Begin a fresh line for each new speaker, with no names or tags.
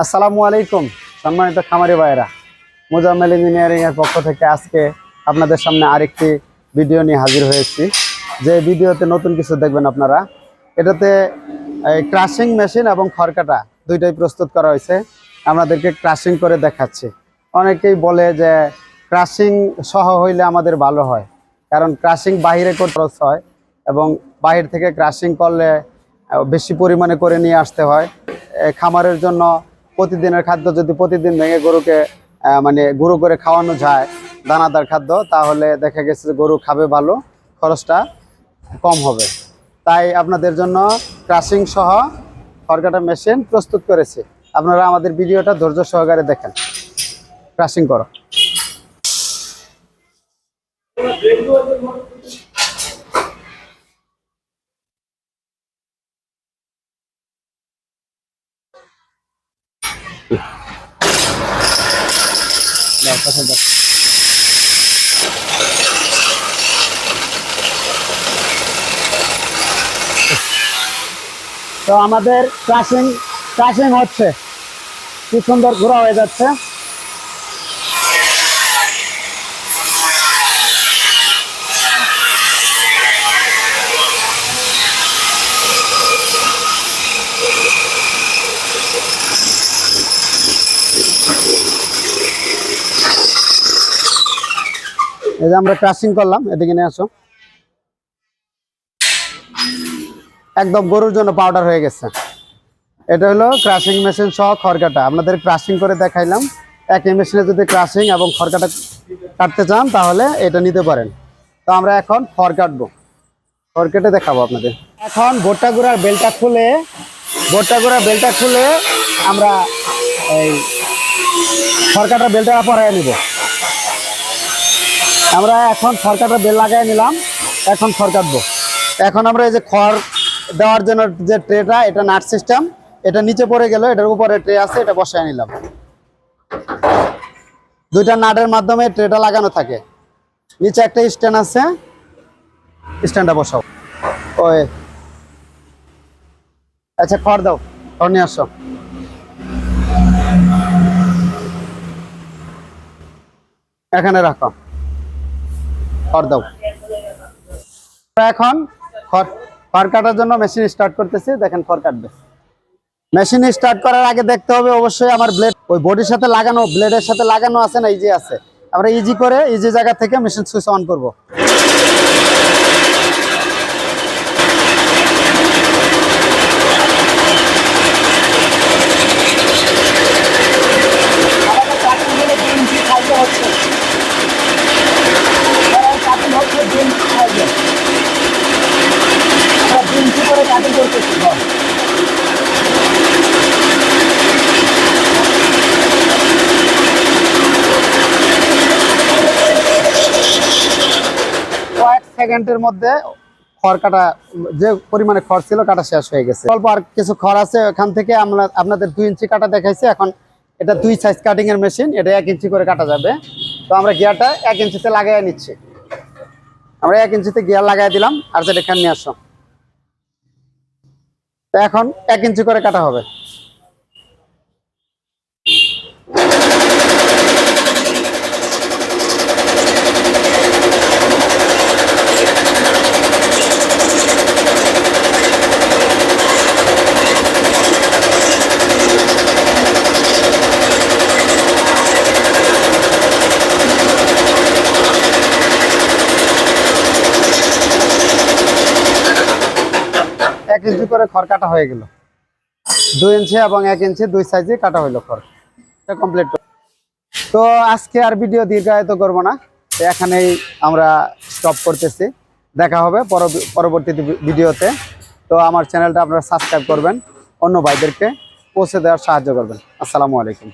আসসালামু আলাইকুম সম্মানিত খামারি ভাইরা, মোজাম্মেল ইঞ্জিনিয়ারিং এর পক্ষ থেকে আজকে আপনাদের সামনে আরেকটি ভিডিও নিয়ে হাজির হয়েছি। যে ভিডিওতে নতুন কিছু দেখবেন আপনারা। এটাতে ক্রাশিং মেশিন এবং খড়কাটা দুইটাই প্রস্তুত করা হয়েছে। আমাদেরকে ক্রাশিং করে দেখাচ্ছি। অনেকেই বলে যে ক্রাশিং সহ হইলে আমাদের ভালো হয়, কারণ ক্রাশিং বাহিরে খরচ হয় এবং বাহির থেকে ক্রাশিং করলে বেশি পরিমাণে করে নিয়ে আসতে হয়। খামারের জন্য প্রতিদিনের খাদ্য যদি প্রতিদিন ভেঙে গরুকে গুঁড়ো করে খাওয়ানো যায় দানাদার খাদ্য, তাহলে দেখা গেছে যে গরু খাবে ভালো, খরচটা কম হবে। তাই আপনাদের জন্য ক্রাশিং সহ খড়কাটা মেশিন প্রস্তুত করেছে। আপনারা আমাদের ভিডিওটা ধৈর্য সহকারে দেখেন। ক্রাশিং করো। তো আমাদের ক্রাশিং হচ্ছে, কি সুন্দর ঘোরা হয়ে যাচ্ছে। এই যে আমরা ক্রাশিং করলাম, এদিকে নিয়ে আসো। একদম গরুর জন্য পাউডার হয়ে গেছে। এটা হলো ক্রাশিং মেশিন সহ খড়কাটা। আপনাদের ক্রাশিং করে দেখাইলাম। একই মেশিনে যদি ক্রাশিং এবং খড়কাটা কাটতে চান তাহলে এটা নিতে পারেন। তো আমরা এখন খড় কাটবো, খড় কেটে দেখাবো আপনাদের। এখন ভুট্টা গুঁড়ার বেলটা খুলে আমরা এই খড়কাটার বেলটা পরাই নিব। আমরা এখন খড়কাটার বেল লাগাই নিলাম, এখন খড় কাটবো। এখন আমরা এই যে খড় দেওয়ার জন্য যে ট্রেটা, এটা নাট সিস্টেম, এটা নিচে পড়ে গেল, এটার উপরে ট্রে আছে, এটা বসায় নিলাম। দুইটা নাটের মাধ্যমে ট্রেটা লাগানো থাকে। নিচে একটা স্ট্যান্ড আছে, স্ট্যান্ডটা বসাও। ওই আচ্ছা, খড় দাও, খড় নিয়ে আসো। এখানে রাখো, খড় দাও। এখন খড় কাটার জন্য মেশিন স্টার্ট করতেছি। দেখেন খড় কাটবে। মেশিন স্টার্ট করার আগে দেখতে হবে অবশ্যই আমার ব্লেড ওই বডির সাথে লাগানো, ব্লেডের সাথে লাগানো আছে না, ইজি আছে। আমরা ইজি জায়গা থেকে মেশিন সুইচ অন করব। কয়েক সেকেন্ডের মধ্যে খড় কাটা, যে পরিমাণে খড় ছিল কাটা শেষ হয়ে গেছে। অল্প আর কিছু খড় আছে, ওখান থেকে আমরা আপনাদের 2 ইঞ্চি কাটা দেখাইছি। এখন এটা 2 সাইজ কাটিং এর মেশিন, এটা 1 ইঞ্চি করে কাটা যাবে। তো আমরা গিয়ারটা 1 ইঞ্চিতে লাগাই নিচ্ছি। আমরা 1 ইঞ্চিতে গিয়ার লাগাই দিলাম। আর যেটা এখানে নিয়ে আসো। তো এখন 1 ইঞ্চি করে কাটা হবে। এক ইঞ্চি করে খড় কাটা হয়ে গেল। 2 ইঞ্চি এবং 1 ইঞ্চি 2 সাইজে কাটা হইলো খড়। এটা কমপ্লিট। তো আজকে আর ভিডিও দীর্ঘায়িত করব না, এখানেই আমরা স্টপ করতেছি। দেখা হবে পরবর্তী ভিডিওতে। তো আমার চ্যানেলটা আপনারা সাবস্ক্রাইব করবেন, অন্য ভাইদেরকে পৌঁছে দেওয়ার সাহায্য করবেন। আসসালামু আলাইকুম।